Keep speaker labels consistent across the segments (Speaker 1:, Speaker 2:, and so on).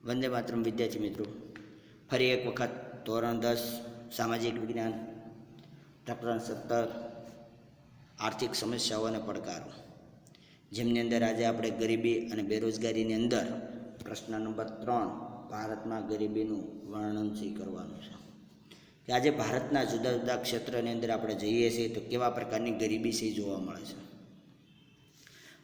Speaker 1: વંદે માતરમ વિદ્યાર્થી મિત્રો, ફરી એક વખત ધોરણ 10 સામાજિક વિજ્ઞાન પ્રકરણ 17 આર્થિક સમસ્યાઓ અને પડકારો, જેમની અંદર આજે આપણે ગરીબી અને બેરોજગારીની અંદર પ્રશ્ન નંબર 3 ભારતમાં ગરીબીનું વર્ણન કરવાનું છે. કે આજે ભારતના જુદા જુદા ક્ષેત્રની અંદર આપણે જઈએ છીએ તો કેવા પ્રકારની ગરીબી છે જોવા મળે છે.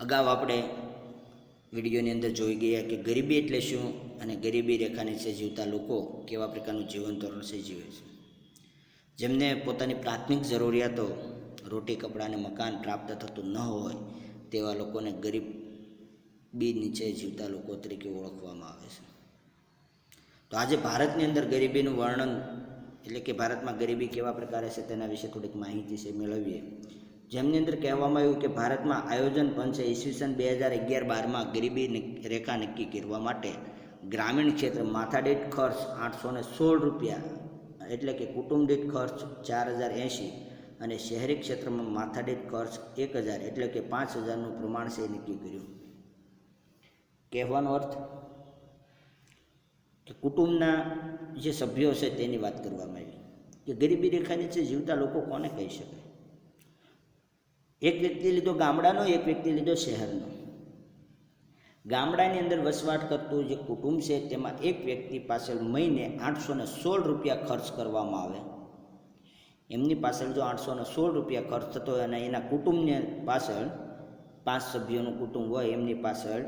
Speaker 1: અગાઉ આપણે વિડીયોની અંદર જોઈ ગયા કે ગરીબી એટલે શું અને ગરીબી રેખા નીચે જીવતા લોકો કેવા પ્રકારનું જીવન ધોરણ છે જીવે છે. જેમને પોતાની પ્રાથમિક જરૂરિયાતો રોટી કપડાં અને મકાન પ્રાપ્ત થતું ન હોય તેવા લોકોને ગરીબી નીચે જીવતા લોકો તરીકે ઓળખવામાં આવે છે. તો આજે ભારતની અંદર ગરીબીનું વર્ણન એટલે કે ભારતમાં ગરીબી કેવા પ્રકારે છે તેના વિશે થોડીક માહિતી છે મેળવીએ. જેમની અંદર કહેવામાં આવ્યું કે ભારતમાં આયોજન પંચે ઈસવીસન 2011-12માં ગરીબી રેખા નક્કી કરવા માટે ગ્રામીણ ક્ષેત્ર માથાદીઠ ખર્ચ 816 રૂપિયા એટલે કે કુટુંબ દીઠ ખર્ચ 4080 અને શહેરી ક્ષેત્રમાં માથાદીઠ ખર્ચ 1000 એટલે કે 5000નું પ્રમાણ છે નક્કી કર્યું. કહેવાનો અર્થ કે કુટુંબના જે સભ્યો છે તેની વાત કરવામાં આવી કે ગરીબી રેખા નીચે જીવતા લોકો કોને કહી શકાય. એક વ્યક્તિ લીધો ગામડાનો, એક વ્યક્તિ લીધો શહેરનો. ગામડાની અંદર વસવાટ કરતું જે કુટુંબ છે તેમાં એક વ્યક્તિ પાછળ મહિને 816 રૂપિયા ખર્ચ કરવામાં આવે. એમની પાછળ જો 816 રૂપિયા ખર્ચ થતો હોય અને એના કુટુંબની પાછળ 5 સભ્યોનું કુટુંબ હોય એમની પાછળ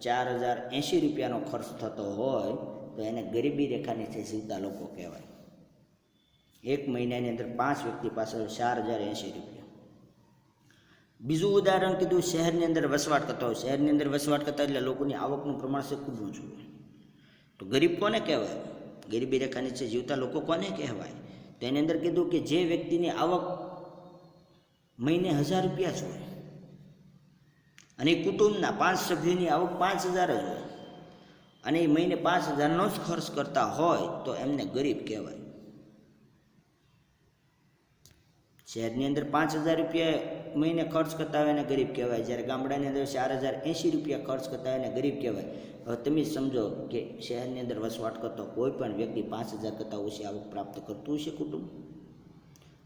Speaker 1: 4080 રૂપિયાનો ખર્ચ થતો હોય તો એને ગરીબી રેખા નીચે જીવતા લોકો કહેવાય. એક મહિનાની અંદર 5 વ્યક્તિ પાછળ 4080 રૂપિયા. બીજું ઉદાહરણ કીધું શહેરની અંદર વસવાટ કરતા હોય. શહેરની અંદર વસવાટ કરતા એટલે લોકોની આવકનું પ્રમાણ છે ખૂબ ઊંચું હોય. તો ગરીબ કોને કહેવાય? ગરીબી રેખા નીચે જીવતા લોકો કોને કહેવાય? તો એની અંદર કીધું કે જે વ્યક્તિની આવક મહિને 1000 રૂપિયા જ હોય અને કુટુંબના 5 સભ્યોની આવક 5000 જ હોય અને એ મહિને 5000નો જ ખર્ચ કરતા હોય તો એમને ગરીબ કહેવાય. શહેરની અંદર 5000 રૂપિયા મહિને ખર્ચ કરતા હોય એને ગરીબ કહેવાય, જ્યારે ગામડાની અંદર 4080 રૂપિયા ખર્ચ કરતા હોય એને ગરીબ કહેવાય. હવે તમે સમજો કે શહેરની અંદર વસવાટ કરતો કોઈ પણ વ્યક્તિ 5000 કરતાં ઓછી આવક પ્રાપ્ત કરતું હશે કુટુંબ?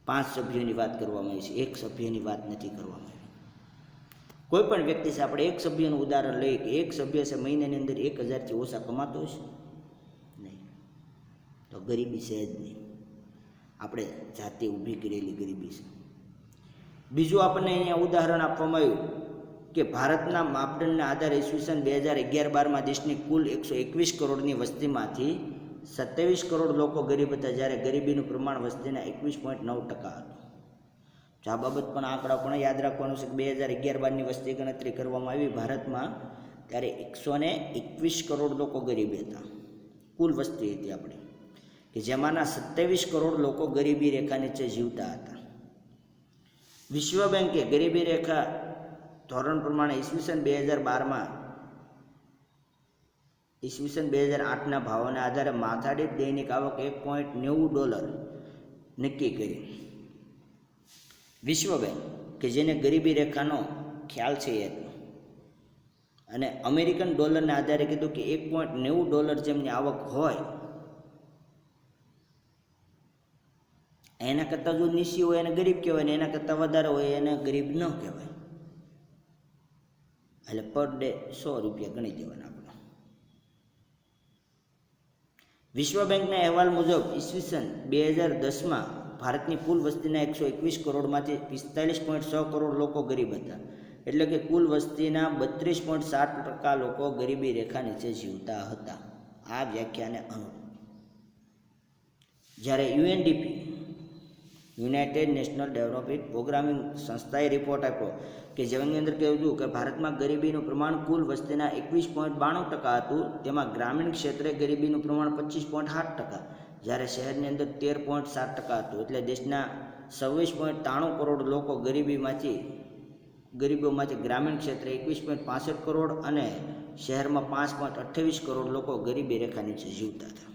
Speaker 1: 5 સભ્યોની વાત કરવામાં આવી છે, એક સભ્યની વાત નથી કરવામાં આવી. કોઈ પણ વ્યક્તિ છે, આપણે એક સભ્યનું ઉદાહરણ લઈએ કે એક સભ્ય છે મહિનાની અંદર 1000થી ઓછા કમાતો હશે નહીં, તો ગરીબી છે જ નહીં. આપણે જાતે ઊભી કરેલી ગરીબી છે. બીજું આપણને અહીંયા ઉદાહરણ આપવામાં આવ્યું કે ભારતના માપદંડના આધારે ઈસવીસન 2011-12માં દેશની કુલ 121 કરોડની વસ્તીમાંથી 27 કરોડ લોકો ગરીબ હતા, જ્યારે ગરીબીનું પ્રમાણ વસ્તીના 21.9% હતું. તો આ બાબત પણ આંકડા પણ યાદ રાખવાનું છે કે 2011-12ની વસ્તી ગણતરી કરવામાં આવી ભારતમાં ત્યારે 121 કરોડ લોકો ગરીબ હતા. કુલ વસ્તી હતી આપણી કે જેમાંના 27 કરોડ લોકો ગરીબી રેખા નીચે જીવતા હતા. વિશ્વ બેંકે ગરીબી રેખા ધોરણ પ્રમાણે ઈસવીસન 2008ના ભાવોના આધારે માથાદીઠ દૈનિક આવક $1.90 નક્કી કરી. વિશ્વ બેંક કે જેને ગરીબી રેખાનો ખ્યાલ છે અને અમેરિકન ડોલરના આધારે કીધું કે $1.90 જેમની આવક હોય એના કરતાં જો નીચી હોય એને ગરીબ કહેવાય ને એના કરતાં વધારે હોય એને ગરીબ ન કહેવાય. એટલે પર ડે 100 રૂપિયા ગણી દેવાના આપણે. વિશ્વ બેંકના અહેવાલ મુજબ ઈસવીસન 2010માં ભારતની કુલ વસ્તીના 121 કરોડમાંથી 45.6 કરોડ લોકો ગરીબ હતા, એટલે કે કુલ વસ્તીના 32.7% લોકો ગરીબી રેખા નીચે જીવતા હતા. આ વ્યાખ્યાને અનુરૂપ જ્યારે UNDP United national development programming સંસ્થાએ રિપોર્ટ આપ્યો કે જેની અંદર કહેવું કે ભારતમાં ગરીબીનું પ્રમાણ કુલ વસ્તીના 21.92% હતું, તેમાં ગ્રામીણ ક્ષેત્રે ગરીબીનું પ્રમાણ 25.8%, જ્યારે શહેરની અંદર 13.7% હતું. એટલે દેશના 26.93 કરોડ લોકો ગરીબોમાંથી ગ્રામીણ ક્ષેત્રે 21.65 કરોડ અને શહેરમાં 5.28 કરોડ લોકો ગરીબી રેખા નીચે જીવતા હતા.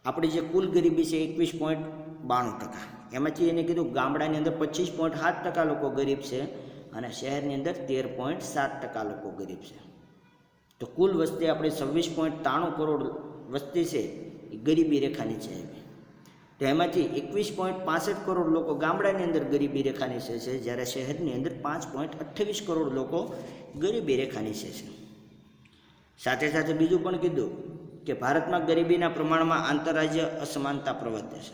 Speaker 1: આપણી જે કુલ ગરીબી છે 21.92%, એમાંથી એને કીધું ગામડાની અંદર 25.7% લોકો ગરીબ છે અને શહેરની અંદર 13.7% લોકો ગરીબ છે. તો કુલ વસ્તી આપણી 26.93 કરોડ વસ્તી છે એ ગરીબી રેખા નીચે આવી. તો એમાંથી 21.65 કરોડ લોકો ગામડાની અંદર ગરીબી રેખા નીચે છે, જ્યારે શહેરની અંદર 5.28 કરોડ લોકો ગરીબી રેખા નીચે છે. સાથે સાથે બીજું પણ કીધું કે ભારતમાં ગરીબીના પ્રમાણમાં આંતરરાજ્ય અસમાનતા પ્રવર્તે છે.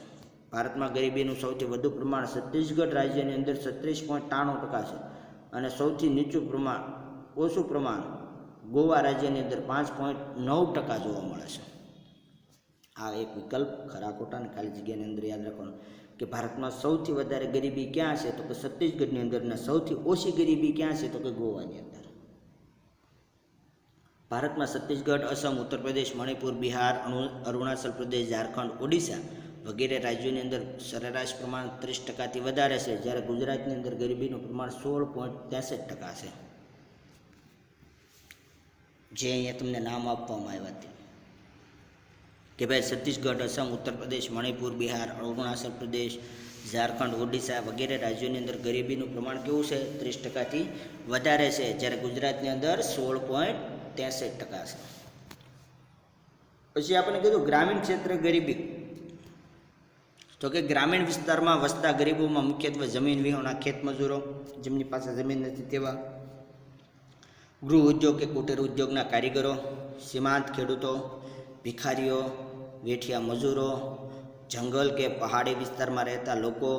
Speaker 1: ભારતમાં ગરીબીનું સૌથી વધુ પ્રમાણ છત્તીસગઢ રાજ્યની અંદર 36.93% છે અને સૌથી નીચું પ્રમાણ ઓછું પ્રમાણ ગોવા રાજ્યની અંદર 5.9% જોવા મળે છે. આ એક વિકલ્પ ખરા ખોટાને ખાલી જગ્યાની અંદર યાદ રાખવાનું કે ભારતમાં સૌથી વધારે ગરીબી ક્યાં છે તો કે છત્તીસગઢની અંદર, અને સૌથી ઓછી ગરીબી ક્યાં છે તો કે ગોવાની અંદર. ભારતમાં છત્તીસગઢ, અસમ, ઉત્તર પ્રદેશ, મણિપુર, બિહાર, અરુણાચલ પ્રદેશ, ઝારખંડ, ઓડિશા વગેરે રાજ્યોની અંદર સરેરાશ પ્રમાણ 30%થી વધારે છે, જ્યારે ગુજરાતની અંદર ગરીબીનું પ્રમાણ 16.63% છે. જે અહીંયા તમને નામ આપવામાં આવ્યા છે કે ભાઈ છત્તીસગઢ, અસમ, ઉત્તર પ્રદેશ, મણિપુર, બિહાર, અરુણાચલ પ્રદેશ, ઝારખંડ, ઓડિશા વગેરે રાજ્યોની અંદર ગરીબીનું પ્રમાણ કેવું છે? 30%થી વધારે છે, જ્યારે ગુજરાતની અંદર 16.63% છે. પછી આપણે કીધું ગ્રામીણ ક્ષેત્રે ગરીબી, તો કે ગ્રામીણ વિસ્તારમાં વસતા ગરીબોમાં મુખ્યત્વે જમીન વિહોણા ખેતમજૂરો, જેમની પાસે જમીન નથી તેવા, ગૃહ ઉદ્યોગ કે કુટીર ઉદ્યોગના કારીગરો, સીમાંત ખેડૂતો, ભિખારીઓ, વેઠિયા મજૂરો, જંગલ કે પહાડી વિસ્તારમાં રહેતા લોકો,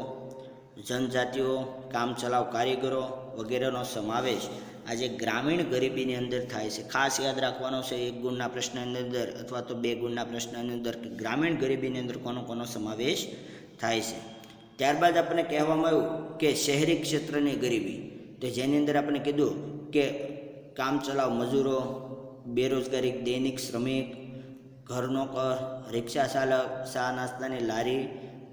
Speaker 1: જનજાતિઓ, કામચલાઉ કારીગરો વગેરેનો સમાવેશ આજે ગ્રામીણ ગરીબીની અંદર થાય છે. ખાસ યાદ રાખવાનો છે 1 ગુણના પ્રશ્નની અંદર અથવા તો 2 ગુણના પ્રશ્નની અંદર કે ગ્રામીણ ગરીબીની અંદર કોનો સમાવેશ થાય છે. ત્યારબાદ આપણને કહેવામાં આવ્યું કે શહેરી ક્ષેત્રની ગરીબી, તો જેની અંદર આપણે કીધું કે કામચલાઉ મજૂરો, બેરોજગારી, દૈનિક શ્રમિક, ઘર નોકર, રિક્ષા ચાલક, ચા નાસ્તાની લારી,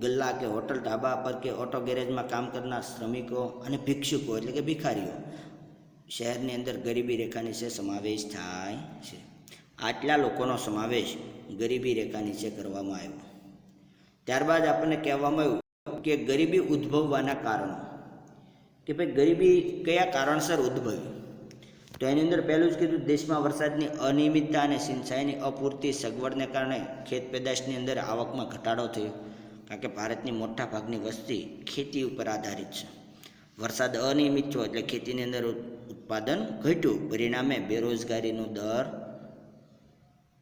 Speaker 1: ગલ્લા કે હોટલ ઢાબા પર કે ઓટો ગેરેજમાં કામ કરનાર શ્રમિકો અને ભિક્ષુકો એટલે કે ભિખારીઓ શહેરની અંદર ગરીબી રેખા નીચે સમાવેશ થાય છે. આટલા લોકોનો સમાવેશ ગરીબી રેખા નીચે કરવામાં આવ્યો. ત્યારબાદ આપણને કહેવામાં આવ્યું કે ગરીબી ઉદ્ભવવાના કારણો, કે ભાઈ ગરીબી કયા કારણસર ઉદ્ભવી. તો એની અંદર પહેલું જ કીધું દેશમાં વરસાદની અનિયમિતતા અને સિંચાઈની અપૂરતી સગવડને કારણે ખેત પેદાશની અંદર આવકમાં ઘટાડો થયો, કારણ કે ભારતની મોટા ભાગની વસ્તી ખેતી ઉપર આધારિત છે. વરસાદ અનિયમિત થયો એટલે ખેતીની અંદર ઉત્પાદન ઘટ્યું, પરિણામે બેરોજગારીનો દર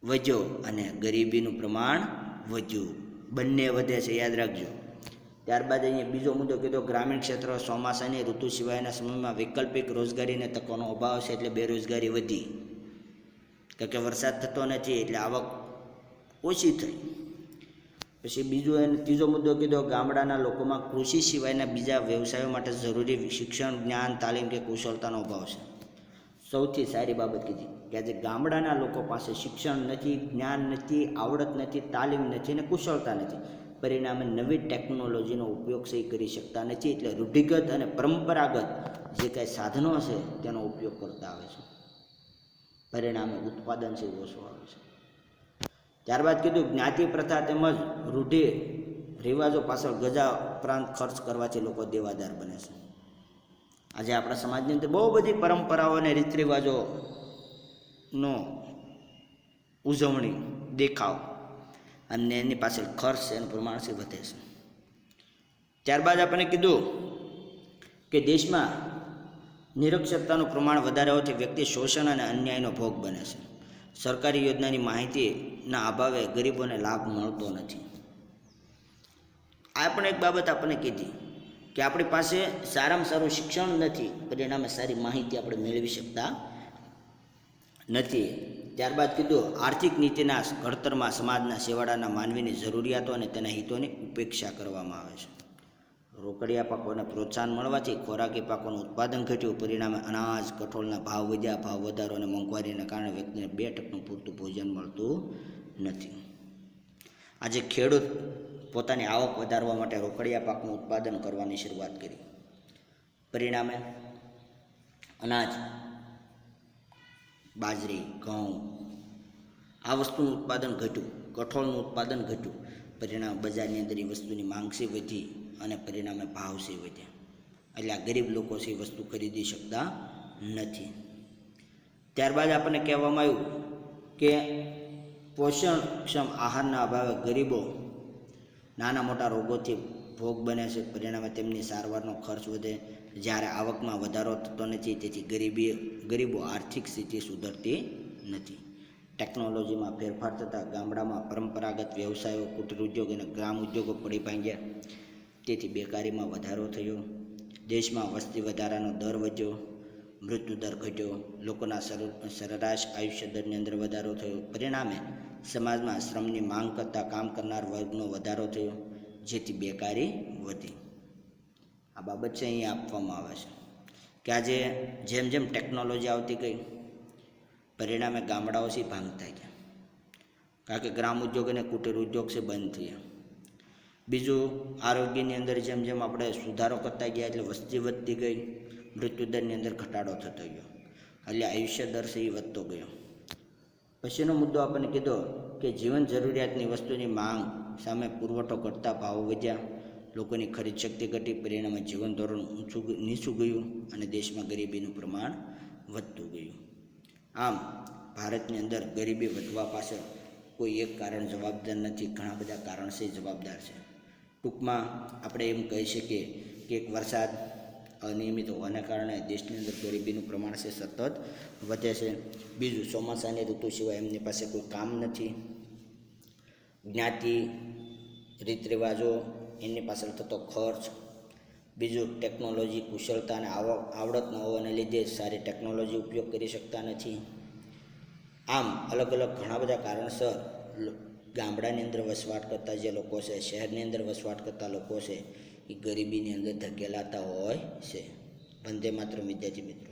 Speaker 1: વધ્યો અને ગરીબીનું પ્રમાણ વધ્યું. બંને વધે છે, યાદ રાખજો. ત્યારબાદ અહીંયા બીજો મુદ્દો કીધો ગ્રામીણ ક્ષેત્રો ચોમાસાની ઋતુ સિવાયના સમયમાં વૈકલ્પિક રોજગારીને તકોનો અભાવ છે એટલે બેરોજગારી વધી, કારણ કે વરસાદ થતો નથી એટલે આવક ઓછી થઈ. પછી ત્રીજો મુદ્દો કીધો ગામડાના લોકોમાં કૃષિ સિવાયના બીજા વ્યવસાયો માટે જરૂરી શિક્ષણ, જ્ઞાન, તાલીમ કે કુશળતાનો અભાવ છે. સૌથી સારી બાબત કીધી કે આજે ગામડાના લોકો પાસે શિક્ષણ નથી, જ્ઞાન નથી, આવડત નથી, તાલીમ નથી અને કુશળતા નથી. પરિણામે નવી ટેકનોલોજીનો ઉપયોગ સહી કરી શકતા નથી, એટલે રૂઢિગત અને પરંપરાગત જે કાંઈ સાધનો છે તેનો ઉપયોગ કરતા આવે છે. પરિણામે ઉત્પાદન છે ઓછું આવે છે. ત્યારબાદ કીધું જ્ઞાતિ પ્રથા તેમજ રૂઢિ રિવાજો પાછળ ગજા ઉપરાંત ખર્ચ કરવાથી લોકો દેવાદાર બને છે. આજે આપણા સમાજની અંદર બહુ બધી પરંપરાઓ અને રીત રિવાજોનો ઉજવણી, દેખાવ અને એની પાછળ ખર્ચ એનું પ્રમાણ છે વધે છે. ત્યારબાદ આપણે કીધું કે દેશમાં નિરક્ષરતાનું પ્રમાણ વધારે હોવાથી વ્યક્તિ શોષણ અને અન્યાયનો ભોગ બને છે. સરકારી યોજનાની માહિતીના અભાવે ગરીબોને લાભ મળતો નથી. આ પણ એક બાબત આપણને કીધી કે આપણી પાસે સારામાં સારું શિક્ષણ નથી, પરિણામે સારી માહિતી આપણે મેળવી શકતા નથી. ત્યારબાદ કીધું આર્થિક નીતિના ઘડતરમાં સમાજના છેવાડાના માનવીની જરૂરિયાતો અને તેના હિતોની ઉપેક્ષા કરવામાં આવે છે. રોકડિયા પાકોને પ્રોત્સાહન મળવાથી ખોરાકી પાકોનું ઉત્પાદન ઘટ્યું, પરિણામે અનાજ, કઠોળના ભાવ વધ્યા. ભાવ વધારો અને મોંઘવારીના કારણે વ્યક્તિને 2% પૂરતું ભોજન મળતું નથી. આજે ખેડૂત પોતાની આવક વધારવા માટે રોકડિયા પાકનું ઉત્પાદન કરવાની શરૂઆત કરી, પરિણામે અનાજ, બાજરી, ઘઉં આ વસ્તુનું ઉત્પાદન ઘટ્યું, કઠોળનું ઉત્પાદન ઘટ્યું. પરિણામે બજારની અંદર એ વસ્તુની માંગ છે વધી અને પરિણામે ભાવ છે વધ્યા. એટલે આ ગરીબ લોકો છે એ વસ્તુ ખરીદી શકતા નથી. ત્યારબાદ આપણને કહેવામાં આવ્યું કે પોષણક્ષમ આહારના અભાવે ગરીબો નાના મોટા રોગોથી ભોગ બને છે. પરિણામે તેમની સારવારનો ખર્ચ વધે. જ્યારે આવકમાં વધારો થતો નથી, તેથી ગરીબો આર્થિક સ્થિતિ સુધરતી નથી. ટેકનોલોજીમાં ફેરફાર થતાં ગામડામાં પરંપરાગત વ્યવસાયો, કુટીર ઉદ્યોગ અને ગ્રામ ઉદ્યોગો પડી ભાંગ્યા, તેથી બેકારીમાં વધારો થયો. દેશમાં વસ્તી વધારાનો દર વધ્યો, મૃત્યુદર ઘટ્યો, લોકોના સરેરાશ આયુષ્ય દરની અંદર વધારો થયો. પરિણામે સમાજમાં શ્રમની માંગ કરતાં કામ કરનાર વર્ગનો વધારો થયો, જેથી બેકારી વધી. આ બાબત છે અહીં આપવામાં આવે છે કે આજે જેમ જેમ ટેકનોલોજી આવતી ગઈ, પરિણામે ગામડાઓ છે ભાંગતા ગયા, કારણ કે ગ્રામ ઉદ્યોગ અને કુટીર ઉદ્યોગ છે બંધ થયા. બીજું, આરોગ્યની અંદર જેમ જેમ આપણે સુધારો કરતા ગયા એટલે વસ્તી વધતી ગઈ, મૃત્યુદરની અંદર ઘટાડો થતો ગયો, એટલે આયુષ્ય દર છે એ વધતો ગયો. પછીનો મુદ્દો આપણને કીધો કે જીવન જરૂરિયાતની વસ્તુની માંગ સામે પુરવઠો ઘટતા ભાવો વધ્યા, લોકોની ખરીદ શક્તિ ઘટી, પરિણામે જીવન ધોરણ નીચું ગયું અને દેશમાં ગરીબીનું પ્રમાણ વધતું ગયું. આમ ભારતની અંદર ગરીબી વધવા પાછળ કોઈ એક કારણ જવાબદાર નથી, ઘણા બધા કારણ છે જવાબદાર છે. ટૂંકમાં આપણે એમ કહી શકીએ કે એક વરસાદ અનિયમિત હોવાના કારણે દેશની અંદર ગરીબીનું પ્રમાણ છે સતત વધે છે. બીજું, ચોમાસાની ઋતુ સિવાય એમની પાસે કોઈ કામ નથી. જ્ઞાતિ, રીત રિવાજો, એની પાછળ થતો ખર્ચ. બીજું, ટેકનોલોજી, કુશળતા અને આવડત ન હોવાને લીધે સારી ટેકનોલોજી ઉપયોગ કરી શકતા નથી. આમ અલગ અલગ ઘણા બધા કારણસર ગામડાની અંદર વસવાટ કરતા જે લોકો છે, શહેરની અંદર વસવાટ કરતા લોકો છે, એ ગરીબીની અંદર ધકેલાતા હોય છે. વંદે માતરમ વિદ્યાર્થી મિત્રો.